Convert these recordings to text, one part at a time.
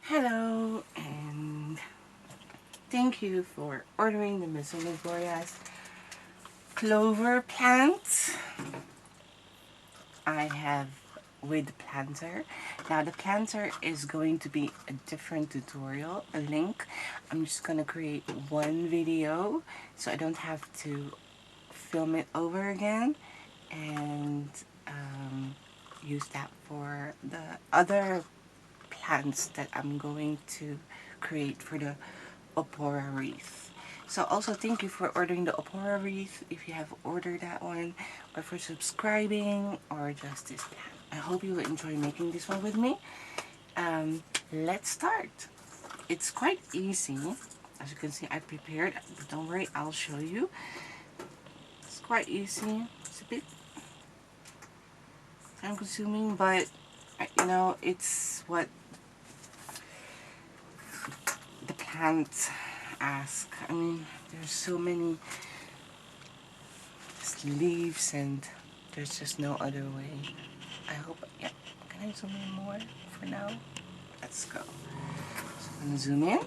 Hello, and thank you for ordering the Miss Gloria's Clover Plant. I have with the planter. Now the planter is going to be a different tutorial, a link. I'm just going to create one video so I don't have to film it over again and use that for the other plants that I'm going to create for the opora wreath. So also thank you for ordering the opora wreath if you have ordered that one, or for subscribing, or just this plant. I hope you will enjoy making this one with me. Let's start. It's quite easy. As you can see, I prepared, but don't worry, I'll show you. It's quite easy. It's a bit time consuming, but you know, it's what the plants ask. I mean, there's so many leaves and there's just no other way. I hope, yeah, can I zoom in more for now? Let's go. So I'm gonna zoom in.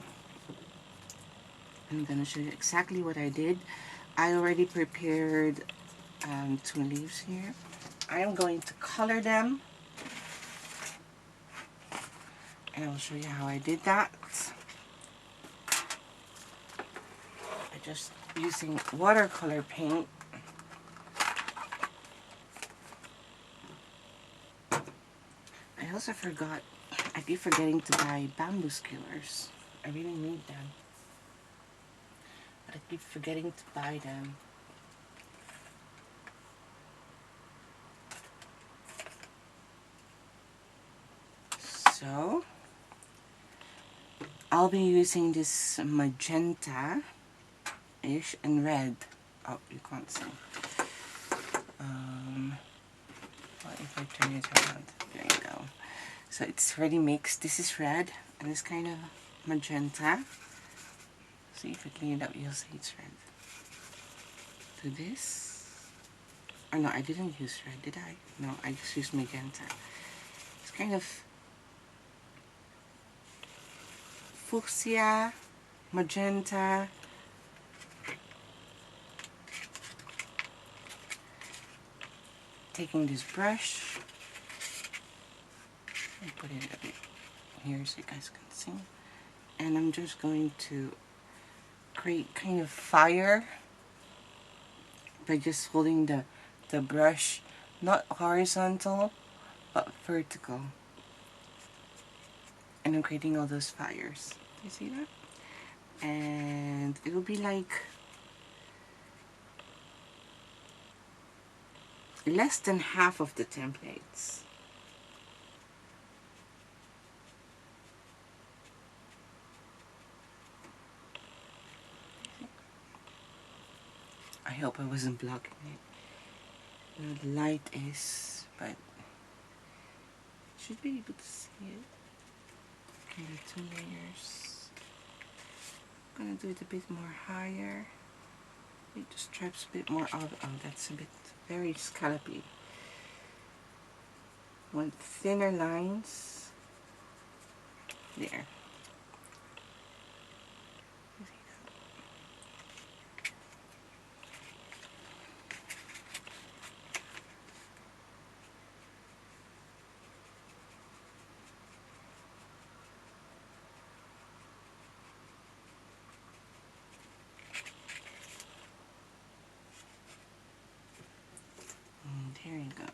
I'm gonna show you exactly what I did. I already prepared 2 leaves here. I am going to color them and I'll show you how I did that. I just using watercolor paint. I also forgot, I keep forgetting to buy bamboo skewers. I really need them, but I keep forgetting to buy them. So I'll be using this magenta-ish and red. Oh, you can't see. What if I turn it around? There you go. So it's already mixed. This is red and it's kind of magenta. See if I clean it up, you'll see it's red. Do this. Oh no, I didn't use red, did I? No, I just used magenta. It's kind of fuchsia, magenta. Taking this brush and put it a bit here so you guys can see. And I'm just going to create kind of fire by just holding the brush, not horizontal, but vertical. And I'm creating all those fires. Do you see that? And it will be like less than half of the templates. I hope I wasn't blocking it. You know, the light is, but you should be able to see it. Kind of 2 layers. I'm gonna do it a bit more higher. It just stripes a bit more out. Oh, that's a bit very scallopy. Want thinner lines. There. There you go.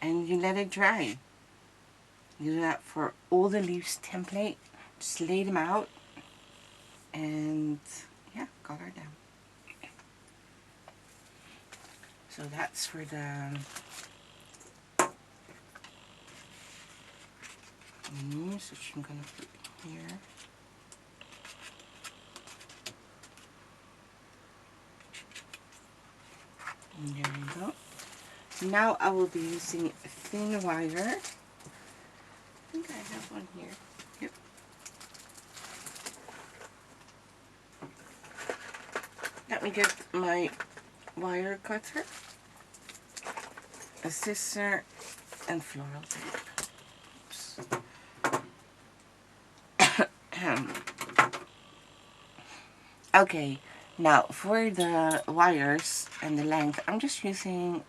And you let it dry. You do that for all the leaves template. Just lay them out and yeah, color them. So that's for the leaves, which I'm gonna put here. And there you go. Now I will be using thin wire. I think I have one here. Yep. Let me get my wire cutter, a scissor, and floral tape. Oops. Okay, now for the wires and the length, I'm just using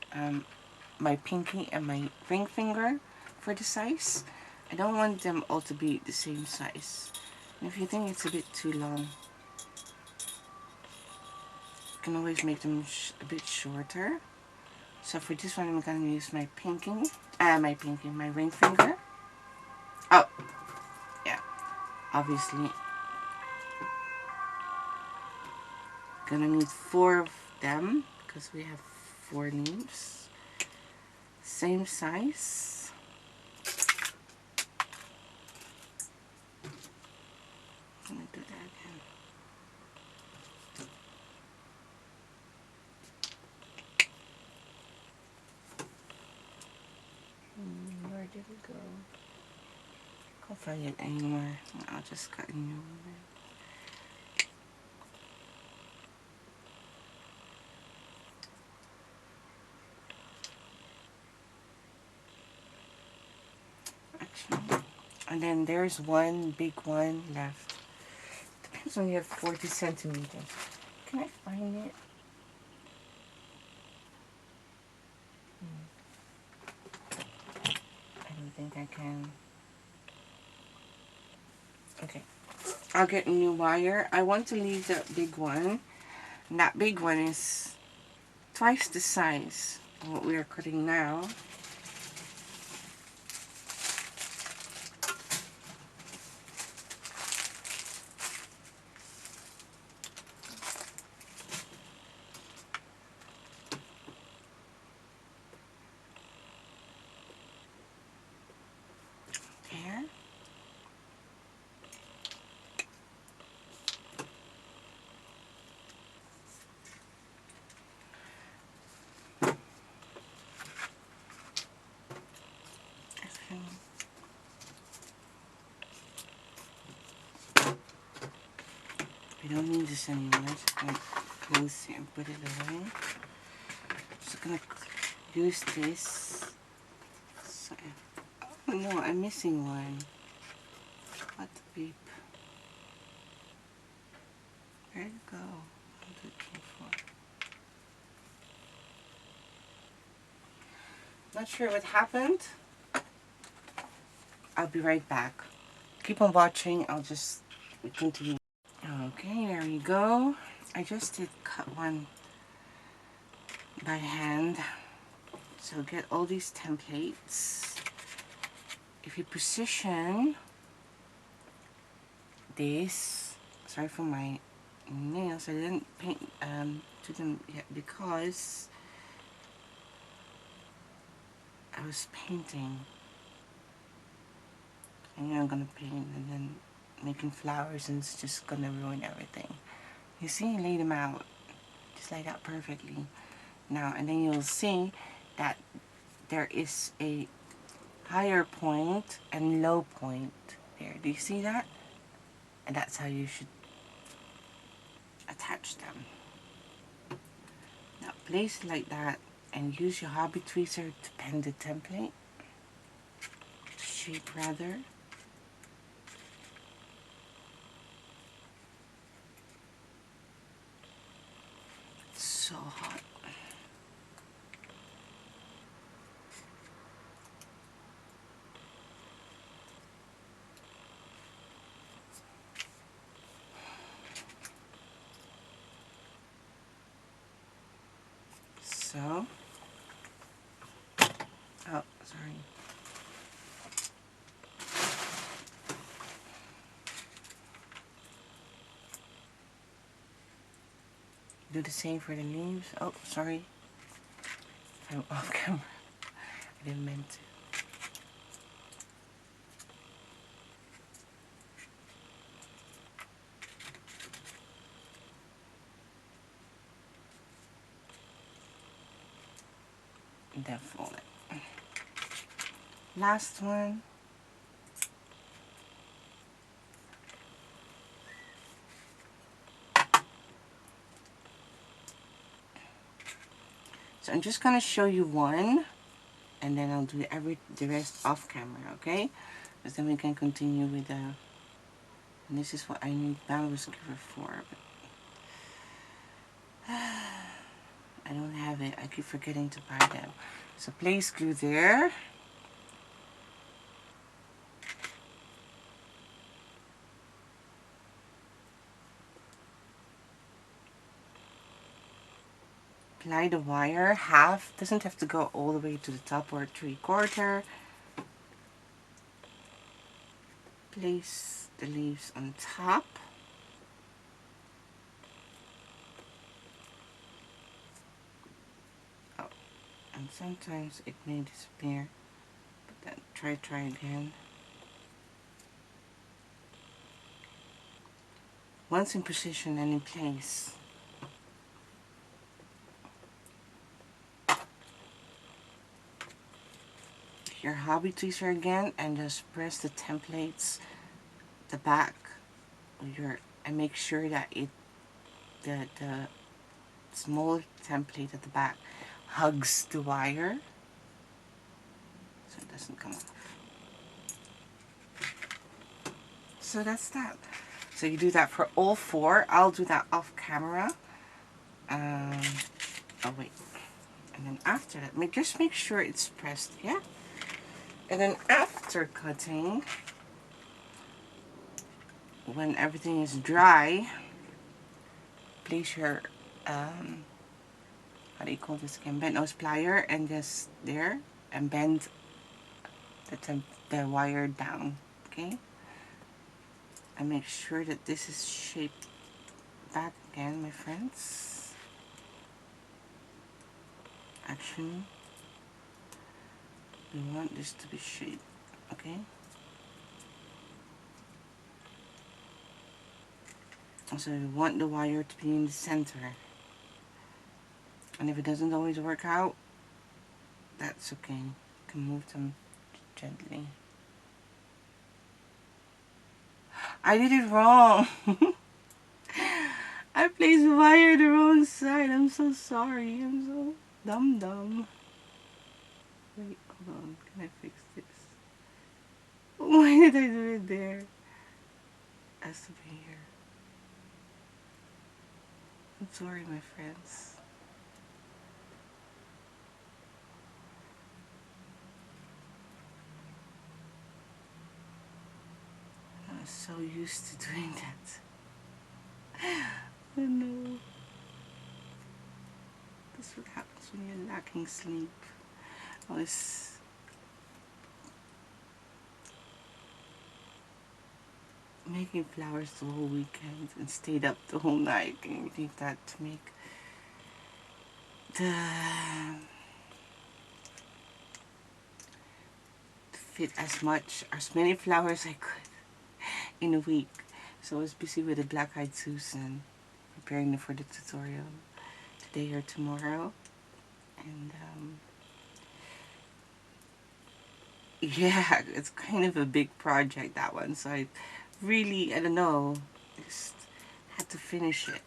my pinky and my ring finger for the size. I don't want them all to be the same size. And if you think it's a bit too long, you can always make them a bit shorter. So for this one, I'm gonna use my my ring finger. Oh, yeah, obviously. Gonna need 4 of them because we have 4 leaves. Same size. Let me do that again. Where did it go? Can't find it anymore. I'll just cut a new one. Actually, and then there's one big one left. Depends on, you have 40 centimeters. Can I find it? I don't think I can. Okay, I'll get a new wire. I want to leave that big one. And that big one is twice the size of what we are cutting now. There. We don't need this anymore. Just gonna close it and put it away. Just gonna use this. So, oh no, I'm missing one. What the beep? Where'd it go? 1, 2, 3, 4. Not sure what happened. I'll be right back. Keep on watching. I'll just continue. Okay, there we go. I just did cut one by hand. So get all these templates. If you position this, sorry for my nails, I didn't paint to them yet because I was painting. And I'm gonna paint and then making flowers, and it's just gonna ruin everything. You see, lay them out just like that perfectly. Now, and then you'll see that there is a higher point and low point there. Do you see that? And that's how you should attach them. Now place it like that and use your hobby tweezer to bend the template, shape rather. It's so hot. So, oh, sorry. Do the same for the leaves. Oh, sorry. I'm off camera. I didn't mean to. That fold it. Last one. So I'm just gonna show you one, and then I'll do the rest off camera, okay? Because then we can continue with the And this is what I need bamboo skewer for, but I don't have it. I keep forgetting to buy them. So place glue there. Apply the wire half. Doesn't have to go all the way to the top or 3/4. Place the leaves on top. Oh, and sometimes it may disappear. But then try again. Once in position and in place, your hobby tweezer again and just press the templates, the back of your, and make sure that the small template at the back hugs the wire so it doesn't come off. So that's that. So you do that for all 4. I'll do that off camera. Oh wait. And then after that, just make sure it's pressed, yeah? And then after cutting, when everything is dry, place your, how do you call this again? Bent nose plier and just there, and bend the wire down, okay? And make sure that this is shaped back again, my friends. Actually, we want this to be shaped, okay? So we want the wire to be in the center. And if it doesn't always work out, that's okay. You can move them gently. I did it wrong. I placed the wire the wrong side. I'm so sorry. I'm so dumb. Wait, hold on. Can I fix this? Why did I do it there? It has to be here. I'm sorry, my friends. I'm so used to doing that. Oh no. That's what happens when you're lacking sleep. I was making flowers the whole weekend and stayed up the whole night, and you think that to make the fit as many flowers I could in a week. So I was busy with the Black-Eyed Susan, preparing them for the tutorial today or tomorrow. And yeah, it's kind of a big project, that one. So I don't know, just had to finish it.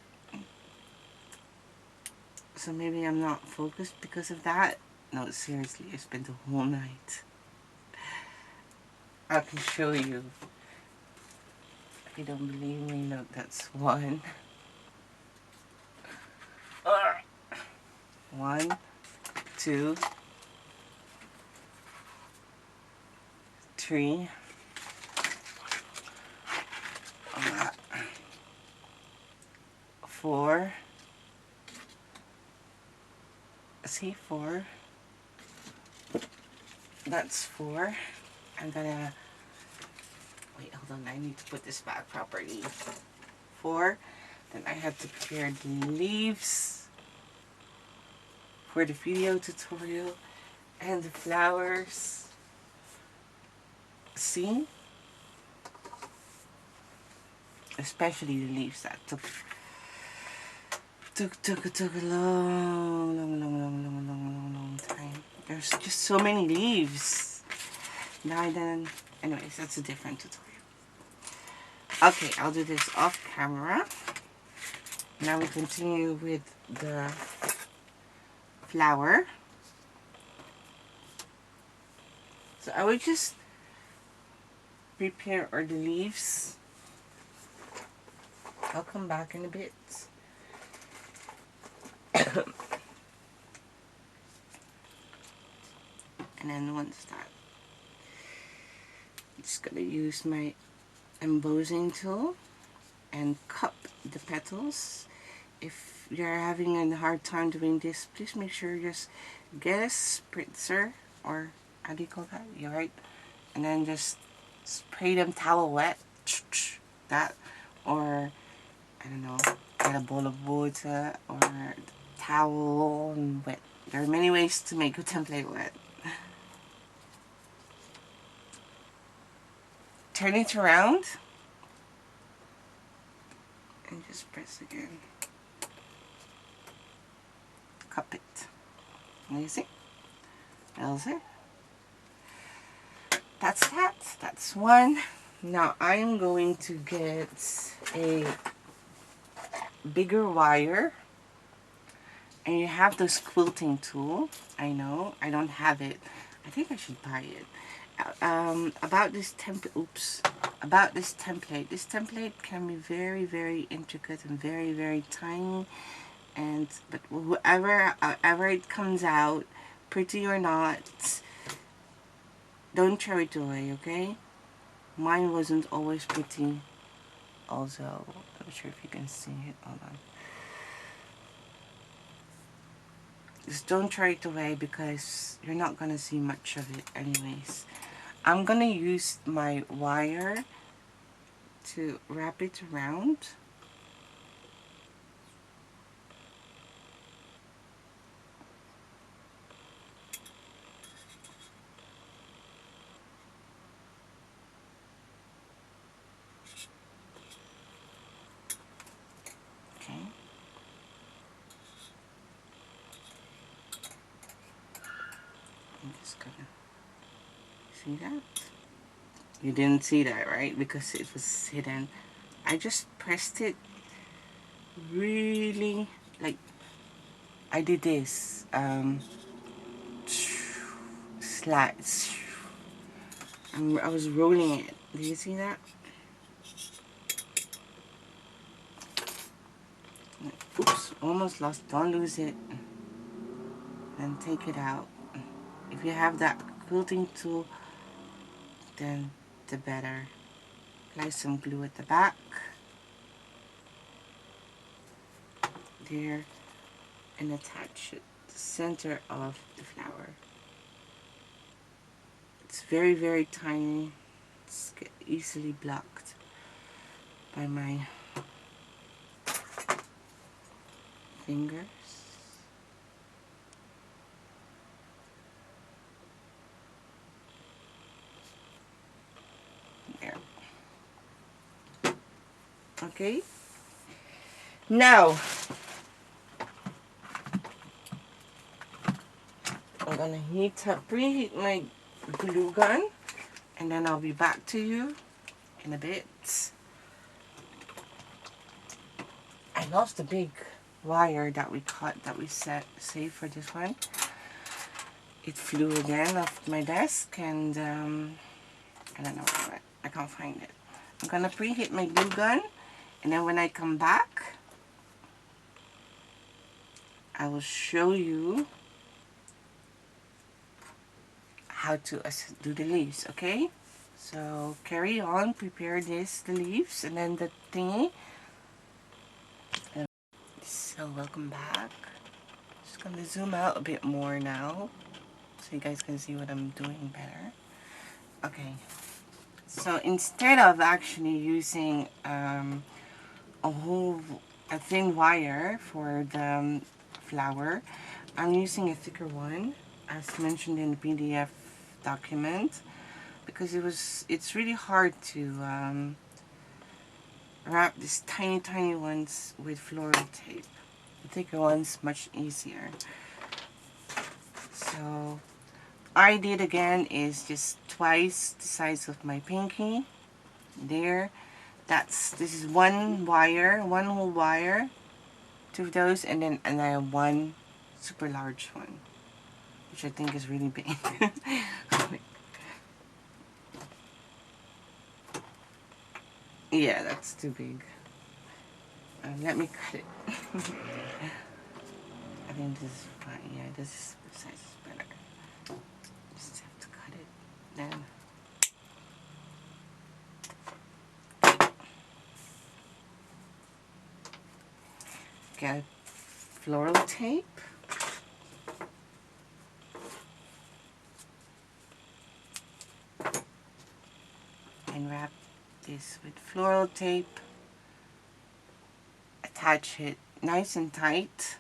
So maybe I'm not focused because of that. No, seriously, I spent the whole night. I can show you. If you don't believe me, look, that's 1. 1, 2, 3, 4. See, 4. That's 4. I'm gonna wait, hold on, I need to put this back properly. 4. Then I have to prepare the leaves for the video tutorial and the flowers. See? Especially the leaves, that took a long time. There's just so many leaves. Anyways, that's a different tutorial. Okay, I'll do this off camera. Now we continue with the flower. So I would just prepare the leaves I'll come back in a bit. And then once that, I'm just gonna use my embossing tool and cup the petals. If you're having a hard time doing this, please make sure you just get a spritzer, or how do you call that? You're right. And then just spray them towel wet, that, or I don't know, get a bowl of water or towel and wet. There are many ways to make your template wet. Turn it around and just press again. Cup it. Easy. Easy. That's that. That's one. Now I'm going to get a bigger wire. And you have this quilting tool. I know, I don't have it. I think I should buy it. About this template. This template can be very, very intricate and very, very tiny. But however it comes out, pretty or not, don't throw it away, okay? Mine wasn't always pretty. Also, I'm not sure if you can see it. Hold on. Just don't throw it away because you're not gonna see much of it anyways. I'm gonna use my wire to wrap it around. Okay. I'm just gonna see that. You didn't see that, right? Because it was hidden. I just pressed it really, like I did this. Slides. I was rolling it. Do you see that? Oops, almost lost. Don't lose it. Then take it out. If you have that quilting tool, then the better. Apply some glue at the back. There. And attach it to the center of the flower. It's very, very tiny. It's easily blocked by my fingers. There. Okay. Now, I'm gonna preheat my glue gun, and then I'll be back to you in a bit. I lost the big wire that we saved for this one. It flew again off my desk, and I don't know where it went. I can't find it. I'm gonna preheat my glue gun, and then when I come back, I will show you how to do the leaves, okay? So carry on, prepare the leaves, and then the thingy. So welcome back. Just gonna zoom out a bit more now, so you guys can see what I'm doing better. Okay. So instead of actually using a thin wire for the flower, I'm using a thicker one, as mentioned in the PDF document, because it's really hard to wrap these tiny ones with floral tape. The thicker one's much easier. So I did again is just twice the size of my pinky. There. This is one whole wire, two of those, and then one super large one, which I think is really big. Yeah, that's too big. Let me cut it. I think this is fine. Yeah, this size is better. Just have to cut it. Then get floral tape. And wrap this with floral tape. Attach it nice and tight.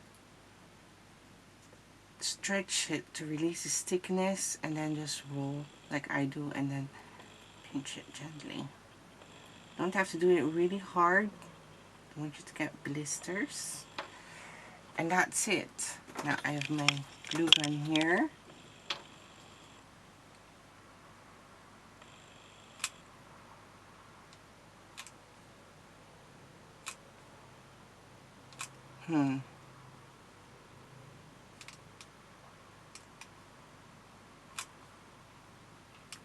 Stretch it to release the stickiness, and then just roll like I do, and then pinch it gently. Don't have to do it really hard. I want you to get blisters. And that's it. Now I have my glue gun here.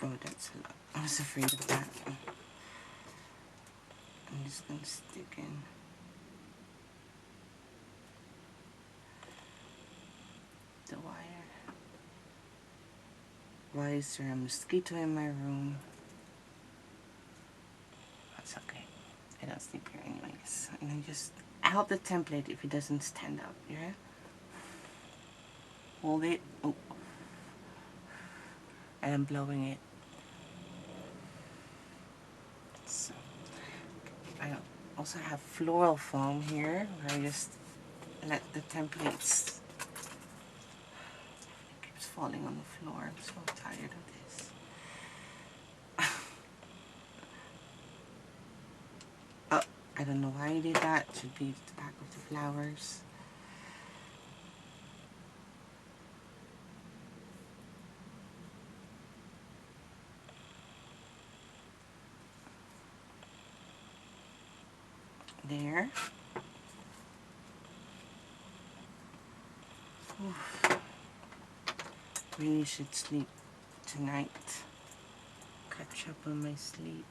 Oh, that's a lot. I was afraid of that. I'm just going to stick in the wire. Why is there a mosquito in my room? That's okay. I don't sleep here anyways. And I just help the template if it doesn't stand up, yeah? Hold it. Oh. And I'm blowing it. So, I also have floral foam here where I just let the templates. It keeps falling on the floor. I'm so tired of this. Oh, I don't know why I did that. It should be the back of the flowers. There. Oof. Really should sleep tonight. Catch up on my sleep.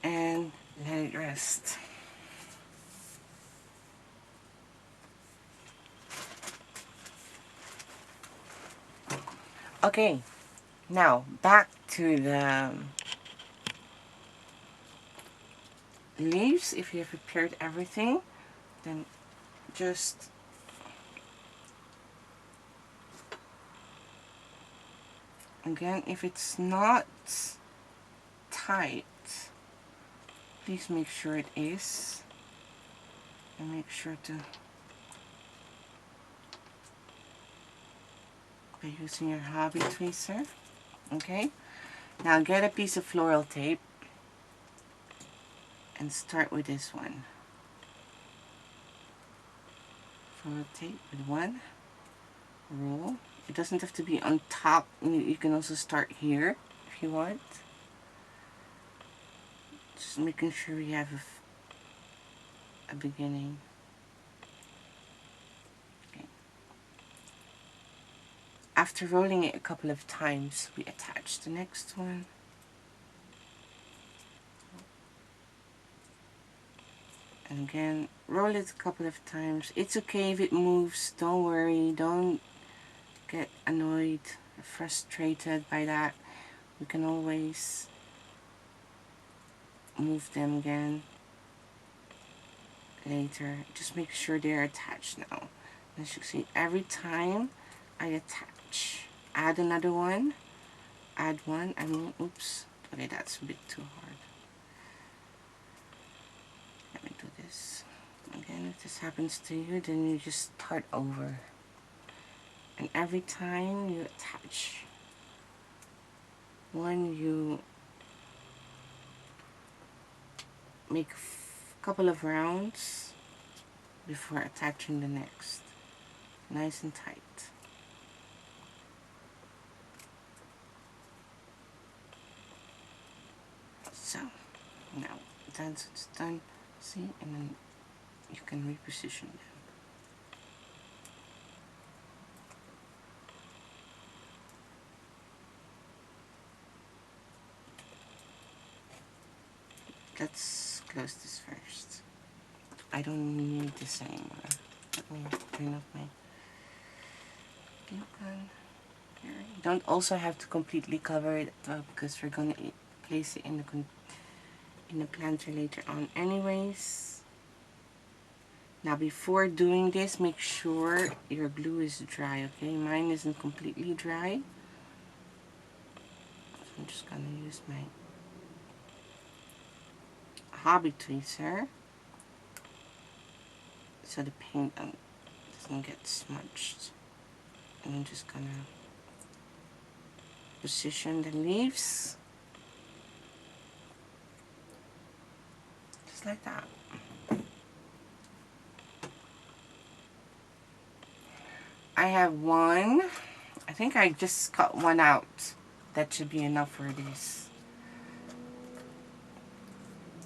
And let it rest. Okay, now back to the leaves. If you have prepared everything, then just again, if it's not tight, please make sure it is, and make sure to by using your hobby tweezer. Okay, now get a piece of floral tape and start with this one. Floral tape with one roll. It doesn't have to be on top. You can also start here if you want. Just making sure we have a beginning. Okay. After rolling it a couple of times, we attach the next one. And again, roll it a couple of times. It's okay if it moves. Don't worry. Don't get annoyed or frustrated by that. We can always move them again later. Just make sure they're attached now. As you see, every time I attach, add another one, add one, I mean, oops, okay, that's a bit too hard. Let me do this. Again, if this happens to you, then you just start over. And every time you attach one, you make a couple of rounds before attaching the next. Nice and tight. So now that's it's done. See, and then you can reposition them. Let's close this first. I don't need this anymore. Let me turn off my glue gun. You don't also have to completely cover it up because we're gonna place it in the planter later on anyways. Now before doing this, make sure your glue is dry, okay? Mine isn't completely dry. So I'm just gonna use my hobby tweezer so the paint doesn't get smudged. And I'm just gonna position the leaves just like that. I have one. I think I just cut one out. That should be enough for this.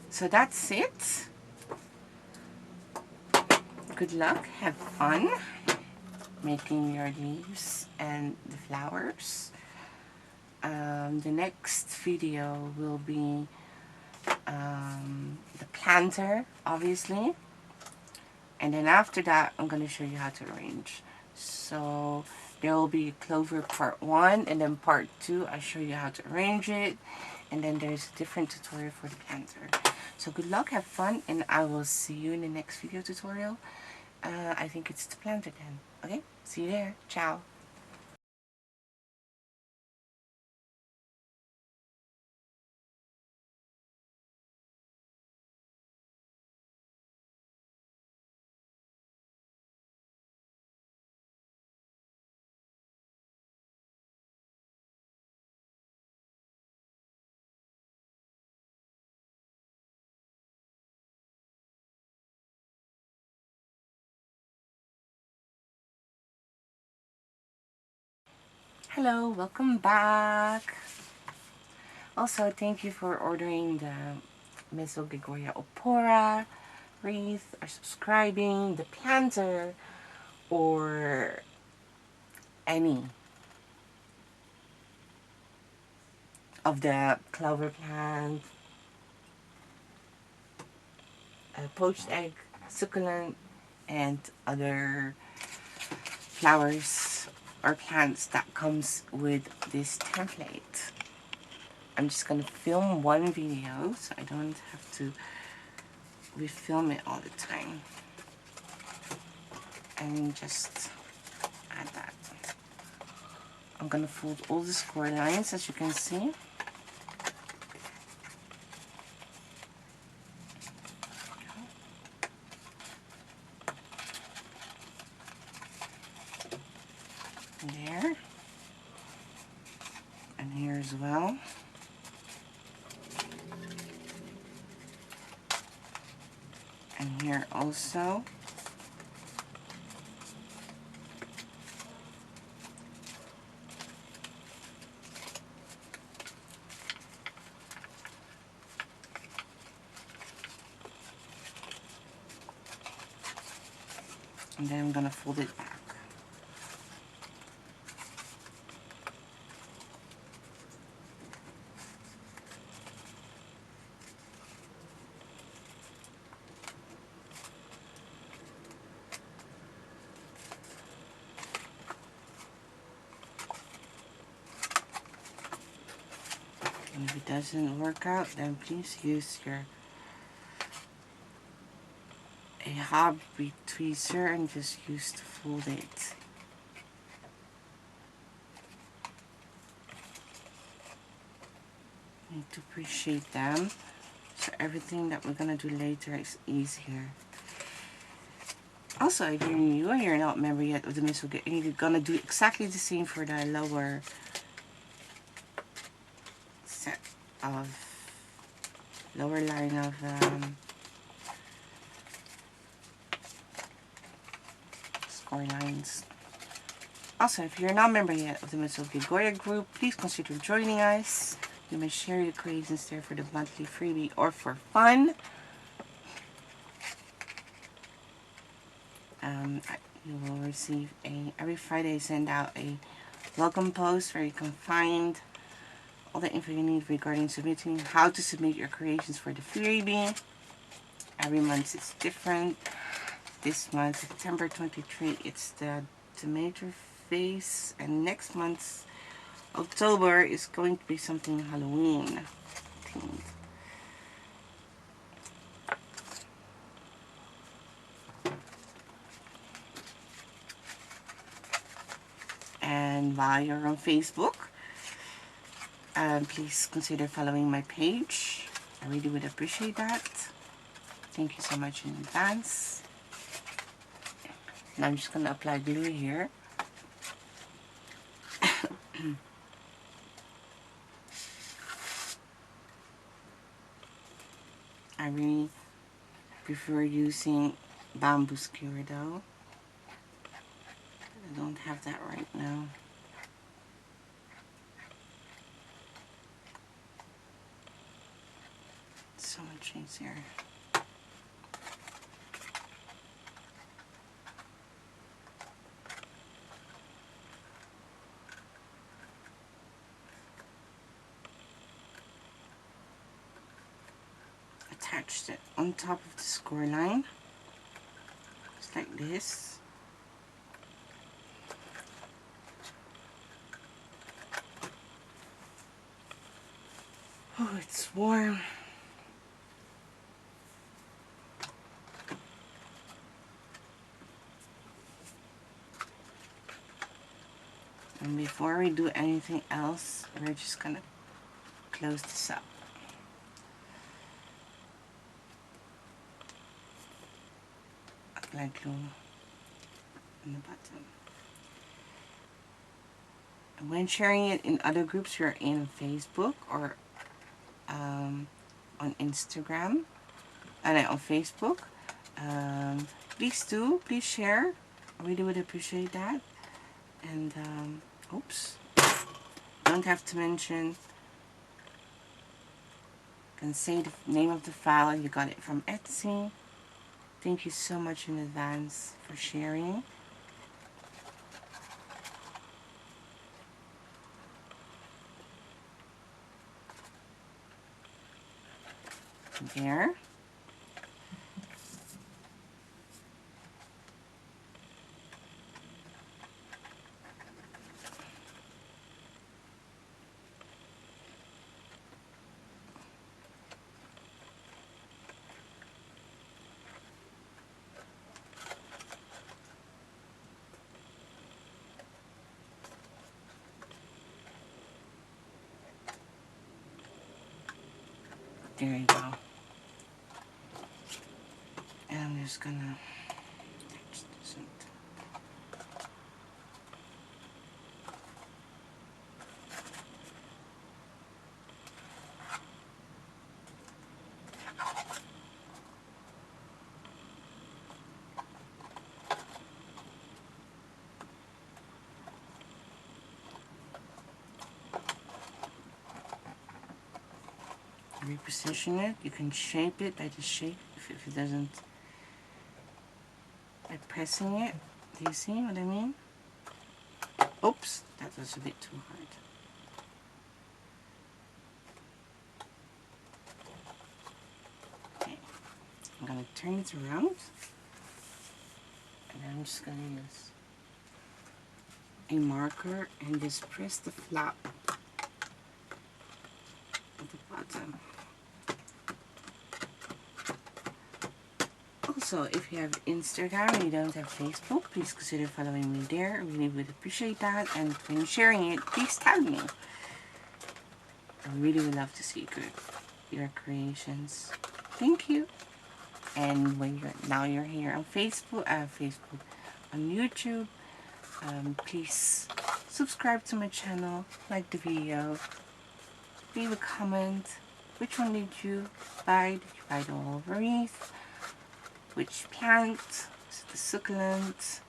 So that's it. Good luck. Have fun making your leaves and the flowers. The next video will be the planter, obviously. And then after that, I'm going to show you how to arrange. So there will be Clover part 1, and then part 2, I show you how to arrange it. And then there's a different tutorial for the planter. So good luck, have fun, and I will see you in the next video tutorial. I think it's the planter then. Okay, see you there. Ciao. Hello, welcome back. Also, thank you for ordering the Mesogegoria opora wreath, or subscribing, the planter, or any of the Clover Plant, poached egg, succulent, and other flowers or plants that comes with this template. I'm just gonna film one video so I don't have to refilm it all the time, and just add that. I'm gonna fold all the score lines, as you can see. There and here as well. And here also. And then I'm gonna fold it back. And if it doesn't work out, then please use a hobby tweezer and just use to fold it. You need to appreciate them, so everything that we're gonna do later is easier. Also, if you're new or you're not a member yet of the Miss, you're gonna do exactly the same for the lower set of lower line of score lines. Also, if you're not a member yet of the Miss Goya group, please consider joining us. You may share your creations there for the monthly freebie or for fun. You will receive every Friday I send out a welcome post where you can find all the info you need regarding submitting, how to submit your creations for the freebie. Every month it's different. This month, September 23, it's the tomato face, and next month, October, is going to be something Halloween themed. And while you're on Facebook, please consider following my page. I really would appreciate that. Thank you so much in advance. Now I'm just going to apply glue here. I really prefer using bamboo skewer though. I don't have that right now. So much easier. Attached it on top of the score line, just like this. Oh, it's warm. And before we do anything else, we're just gonna close this up. Apply glue on the bottom. And when sharing it in other groups, you're in Facebook or on Instagram and on Facebook, please share. I really would appreciate that. And oops, don't have to mention. You can say the name of the file and you got it from Etsy. Thank you so much in advance for sharing. There. There you go. And I'm just gonna attach this on top. Reposition it. You can shape it by the shape if it doesn't, by pressing it. Do you see what I mean? Oops, that was a bit too hard. Okay, I'm gonna turn it around, and I'm just gonna use a marker and just press the flap at the bottom. Also, if you have Instagram and you don't have Facebook, please consider following me there. I really would appreciate that. And when you're sharing it, please tag me. I really would love to see your creations. Thank you. And when you're here on Facebook, on YouTube, please subscribe to my channel, like the video, leave a comment. Which one did you buy? Did you buy the whole wreath? Which plant? Is it the succulent?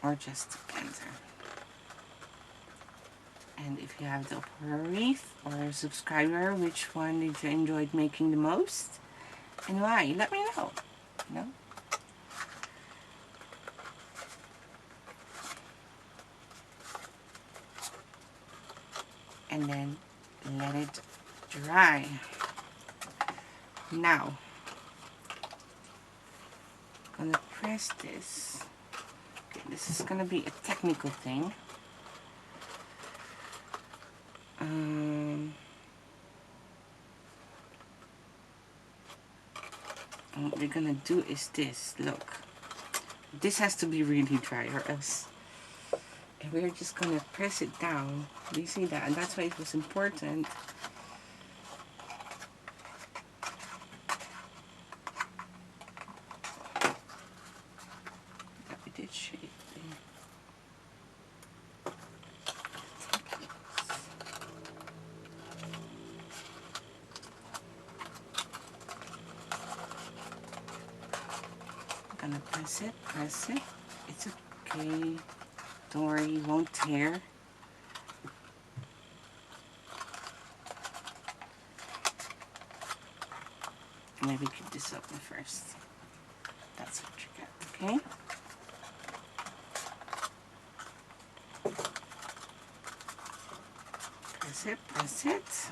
Or just a planter? And if you have the opera wreath or a subscriber, which one did you enjoy making the most and why? Let me know. You know? And then let it dry. Now, I'm gonna press this. Okay, this is gonna be a technical thing. And what we're gonna do is this. Look, this has to be really dry, or else. And we're just gonna press it down. Do you see that? And that's why it was important. That we did shape the gonna press it, press it. It's okay. Don't worry, it won't tear. Maybe keep this open first. That's what you get, okay? Press it, press it.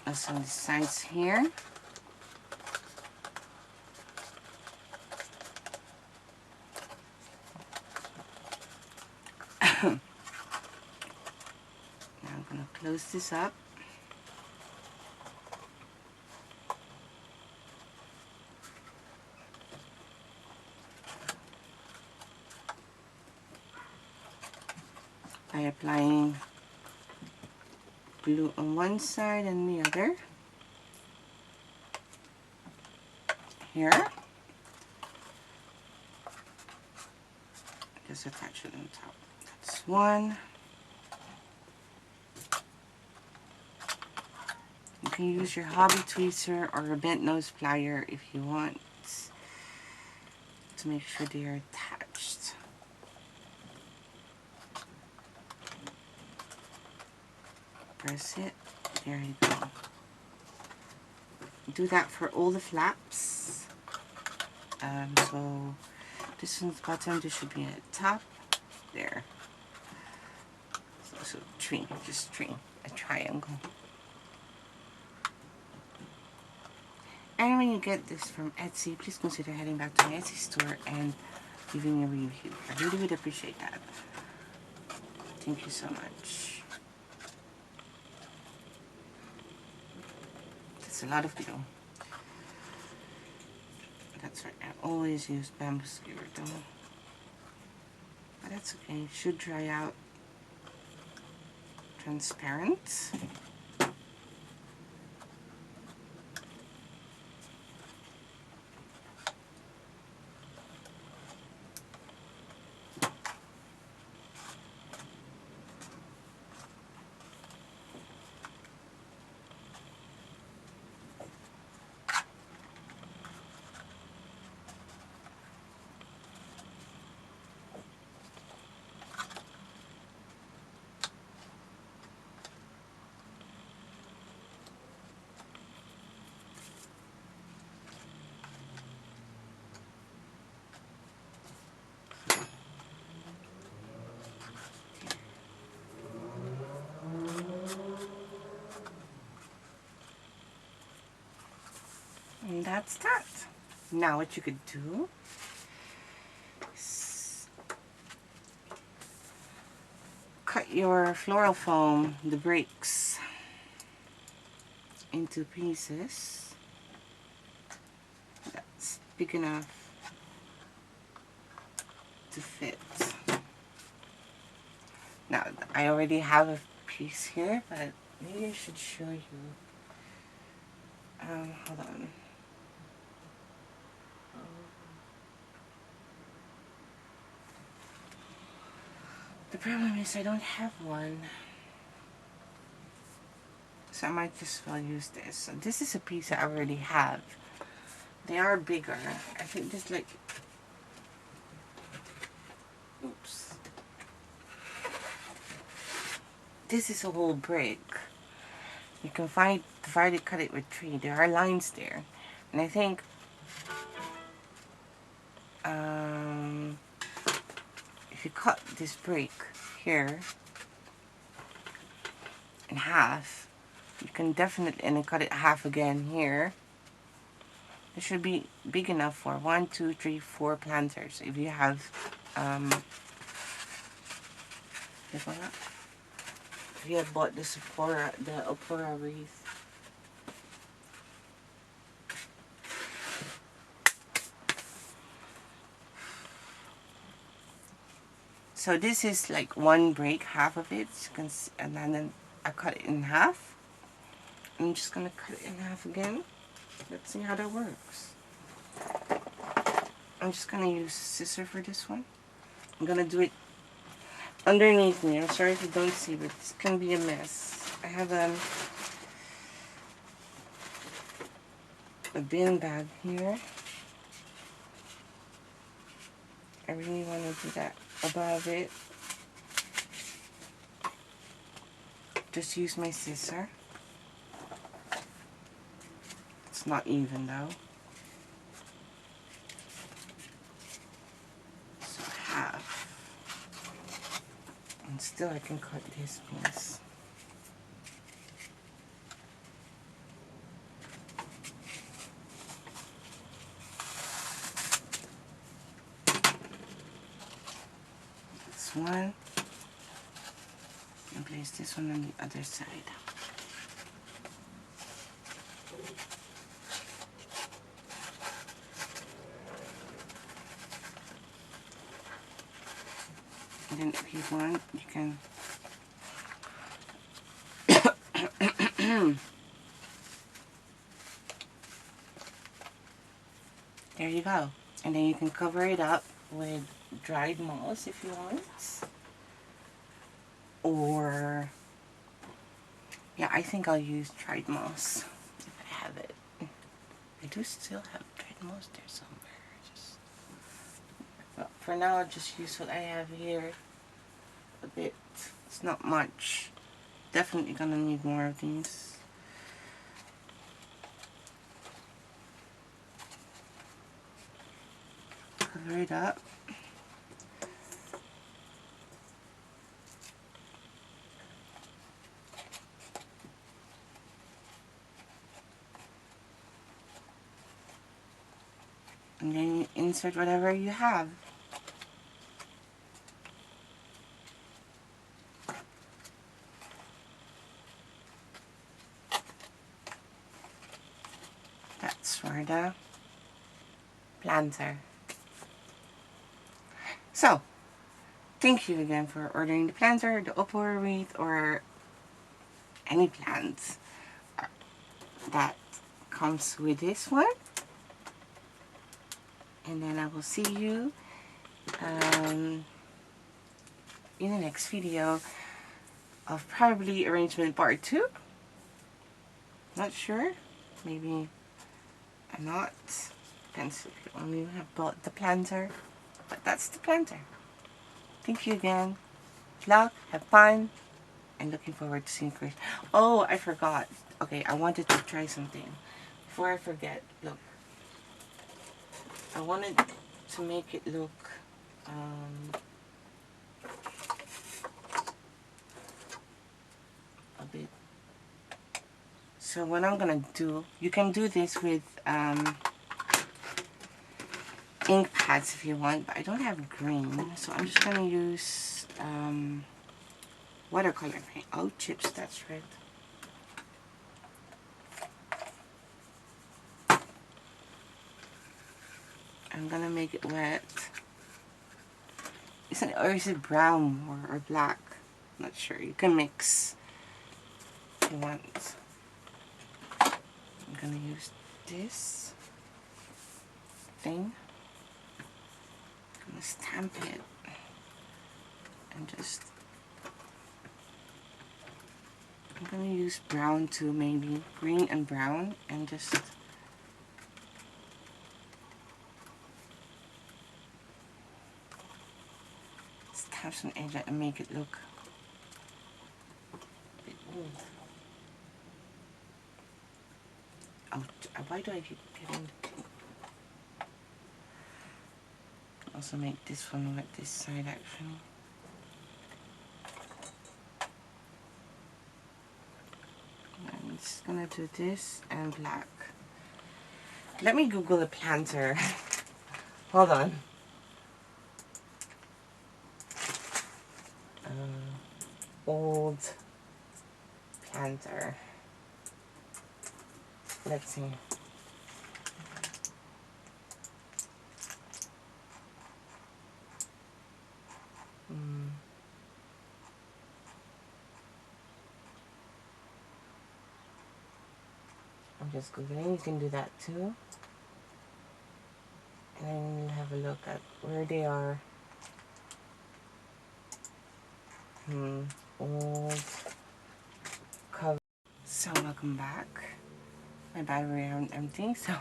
Also on the sides here. Now I'm going to close this up. By applying glue on one side and the other. Here. Just attach it on top. That's one. You can use your hobby tweezer or a bent nose plier if you want to make sure they are attached. Press it. There you go. Do that for all the flaps. So this one's bottom, this should be at the top. There. So tree, just tree, a triangle. And when you get this from Etsy, please consider heading back to my Etsy store and leaving a review. I really would appreciate that. Thank you so much. That's a lot of glue. That's right, I always use bamboo skewer though. But that's okay, it should dry out transparent. And that's that. Now what you could do is cut your floral foam, the breaks, into pieces that's big enough to fit. Now I already have a piece here, but maybe I should show you. Hold on. The problem is I don't have one, so I might just well use this. So this is a piece I already have. They are bigger. I think this like Oops. This is a whole brick. You can find if I cut it with 3. There are lines there, and I think if you cut this brick here in half, you can definitely, and then cut it half again here. It should be big enough for 1, 2, 3, 4 planters. If you have if you have bought the Opora wreath. So this is like one break, half of it, and then I cut it in half. I'm just gonna cut it in half again. Let's see how that works. I'm just gonna use a scissor for this one. I'm gonna do it underneath me. I'm sorry if you don't see, but this can be a mess. I have a bin bag here. I really want to do that above it. Just use my scissor. It's not even though. So half. And still I can cut this piece. This one. And place this one on the other side. And then if you want, you can there you go. And then you can cover it up with dried moss if you want. Or, yeah, I think I'll use dried moss if I have it. I do still have dried moss there somewhere. Well, for now, I'll just use what I have here. A bit. It's not much. Definitely gonna need more of these. Cover it up. And then you insert whatever you have. That's for the planter. So, thank you again for ordering the planter, the Opora wreath, or any plant that comes with this one. And then I will see you in the next video of probably arrangement part 2. Not sure. Maybe I'm not. Depends if you only have bought the planter. But that's the planter. Thank you again. Good luck. Have fun. And looking forward to seeing you. Oh, I forgot. Okay, I wanted to try something. Before I forget, look. I wanted to make it look a bit. So what I'm gonna do, you can do this with ink pads if you want, but I don't have green, so I'm just gonna use watercolor paint. Oh, chips, that's right. I'm gonna make it wet. Or is it brown or black? I'm not sure. You can mix if you want. I'm gonna use this thing. I'm gonna stamp it and just. I'm gonna use brown too, maybe green and brown, and just. just have some edge and make it look a bit old. Oh, why do I keep getting the pink? Also make this one with this side actually. I'm just gonna do this and black. Let me Google a planter. Hold on. Old planter. Let's see. I'm just Googling. You can do that too. And then we'll have a look at where they are. Old cover. So welcome back. My battery is empty, so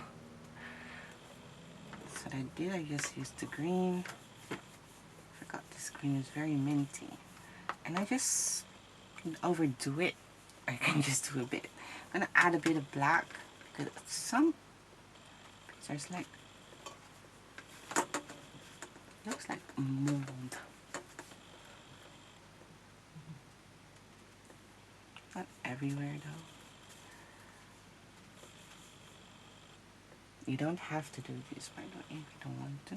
that's what I did. I just used the green. Forgot this green is very minty. And I just can overdo it. I can just do a bit. I'm gonna add a bit of black because some pictures like looks like mold. Not everywhere though. You don't have to do this, by the way, if you don't want to.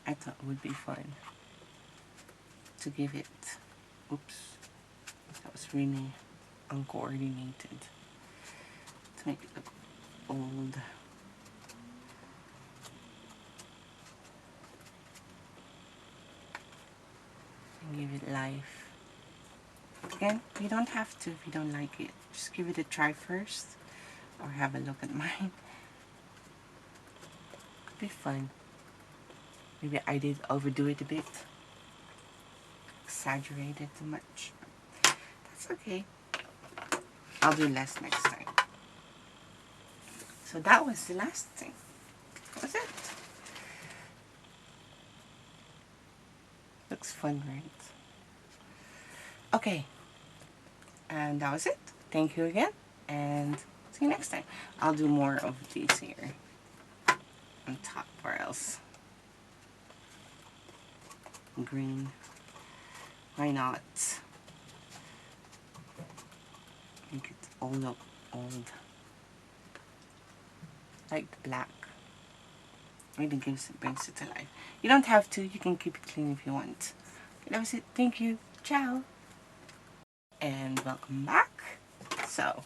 I thought it would be fun to give it, oops, that was really uncoordinated, to make it look old. And give it life. Again, you don't have to if you don't like it. Just give it a try first, or have a look at mine. Could be fun. Maybe I did overdo it a bit. Exaggerated too much. That's okay. I'll do less next time. So that was the last thing. That was it. Looks fun, right? Okay. And that was it. Thank you again. And see you next time. I'll do more of these here. On top or else. Green. Why not? Make it all look old. Like the black. Really brings it to life. You don't have to. You can keep it clean if you want. That was it. Thank you. Ciao. And welcome back. So,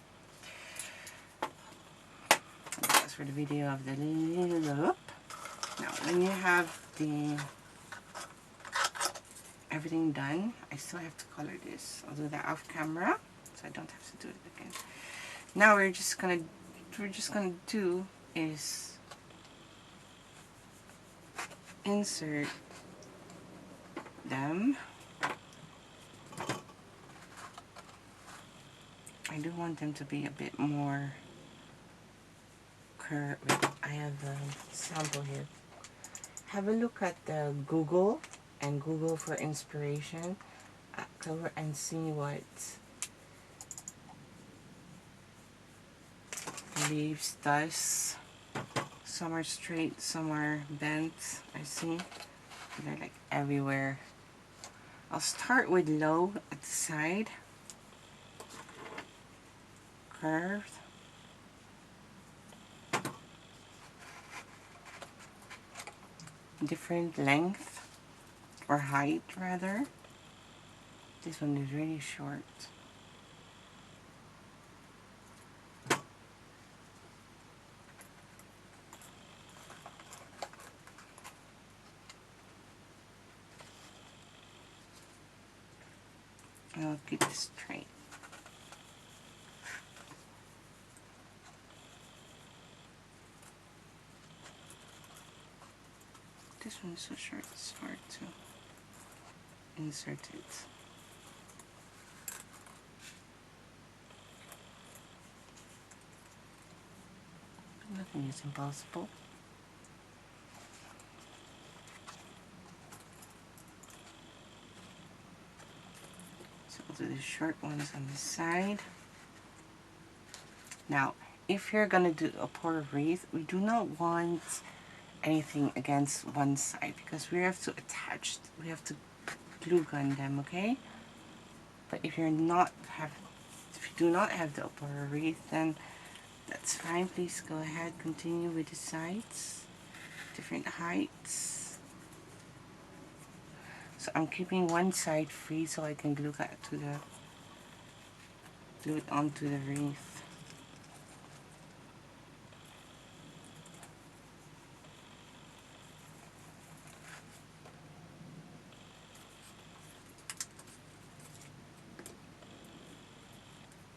that's for the video of the loop. Now, when you have the everything done, I still have to color this. I'll do that off camera, so I don't have to do it again. Now we're just gonna do is insert them. I do want them to be a bit more curved. I have a sample here. Have a look at the Google and Google for inspiration at Clover and see what leaves does. Some are straight, some are bent. I see they're like everywhere. I'll start with low at the side, curved. Different length or height rather. This one is really short. And I'll keep this straight. This one's so short, it's hard to insert it. But nothing is impossible. do the short ones on the side. Now, if you're gonna do a pour wreath, we do not want anything against one side because we have to attach, we have to glue gun them, okay? But if you do not have the upper wreath, then that's fine. Please go ahead, continue with the sides, different heights. So I'm keeping one side free so I can glue that to the, glue it onto the wreath.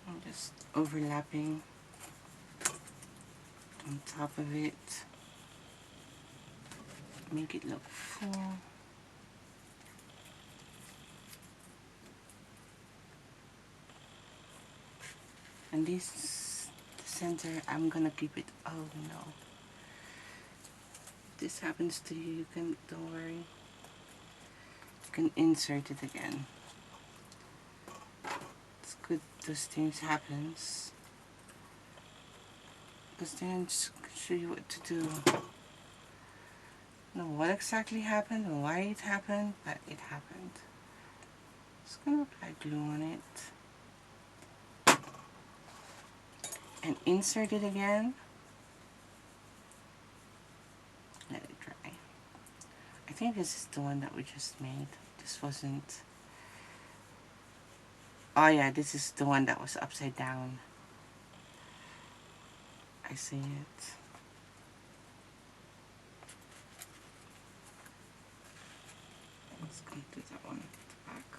I'm just overlapping on top of it, make it look full. And this center, I'm gonna keep it, oh no. If this happens to you, don't worry. You can insert it again. It's good those things happens. Because then I'm just gonna show you what to do. I don't know what exactly happened or why it happened, but it happened. Just gonna apply glue on it. And insert it again. Let it dry. I think this is the one that we just made. This wasn't... Oh yeah, this is the one that was upside down. I see it. Let's go do that one at the back.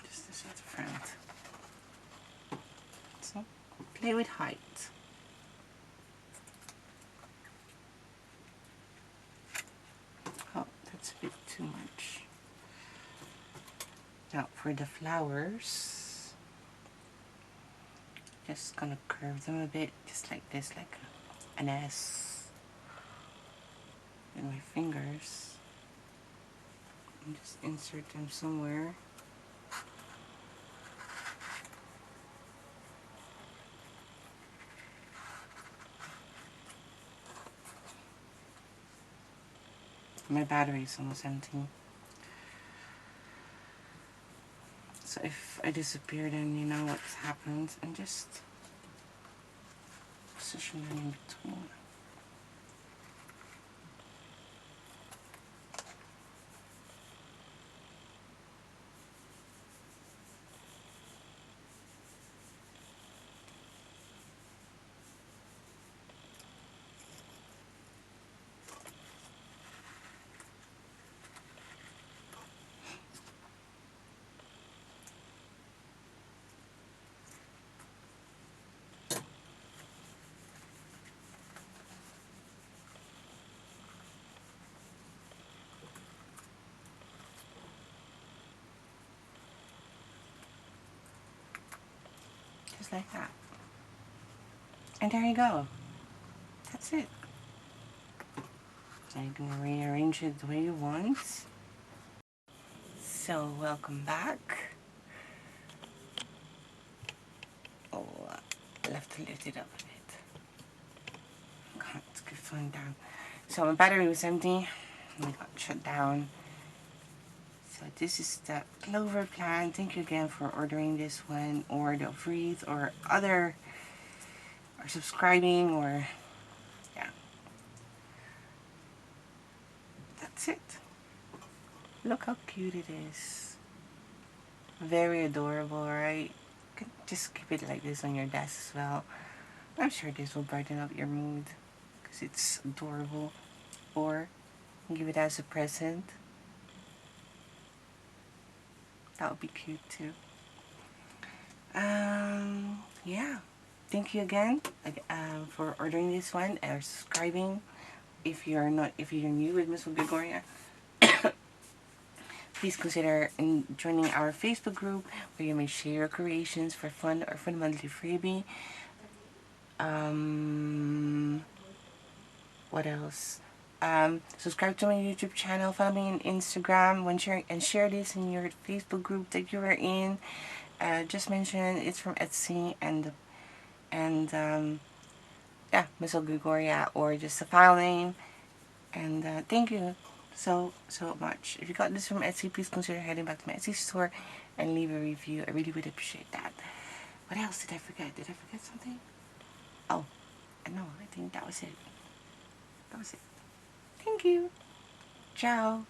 Just this at the front. So, play with height. Oh, that's a bit too much. Now for the flowers, just gonna curve them a bit, just like this, like an S. With my fingers, and just insert them somewhere. My battery is almost empty. So if I disappear, then you know what's happened, and just position them in between. Just like that. And there you go. That's it. So you can rearrange it the way you want. So welcome back. Oh, I'll have to lift it up a bit. Can't keep falling down. So my battery was empty and it got shut down. So this is the Clover Plant. Thank you again for ordering this one, or the wreath, or other, or subscribing, or yeah. That's it. Look how cute it is. Very adorable, right? You can just keep it like this on your desk as well. I'm sure this will brighten up your mood because it's adorable. Or give it as a present. That would be cute too. Yeah. Thank you again for ordering this one or subscribing. If you're new with Miss Gregoria, please consider joining our Facebook group where you may share your creations for fun or for the monthly freebie. What else? Subscribe to my YouTube channel, follow me on Instagram, and share this in your Facebook group that you are in. Just mention it's from Etsy and yeah, Miss Gregoria, or just a file name. And thank you so much. If you got this from Etsy, please consider heading back to my Etsy store and leave a review. I really would appreciate that. What else did I forget? Did I forget something? Oh, no, I think that was it. That was it. Thank you. Ciao.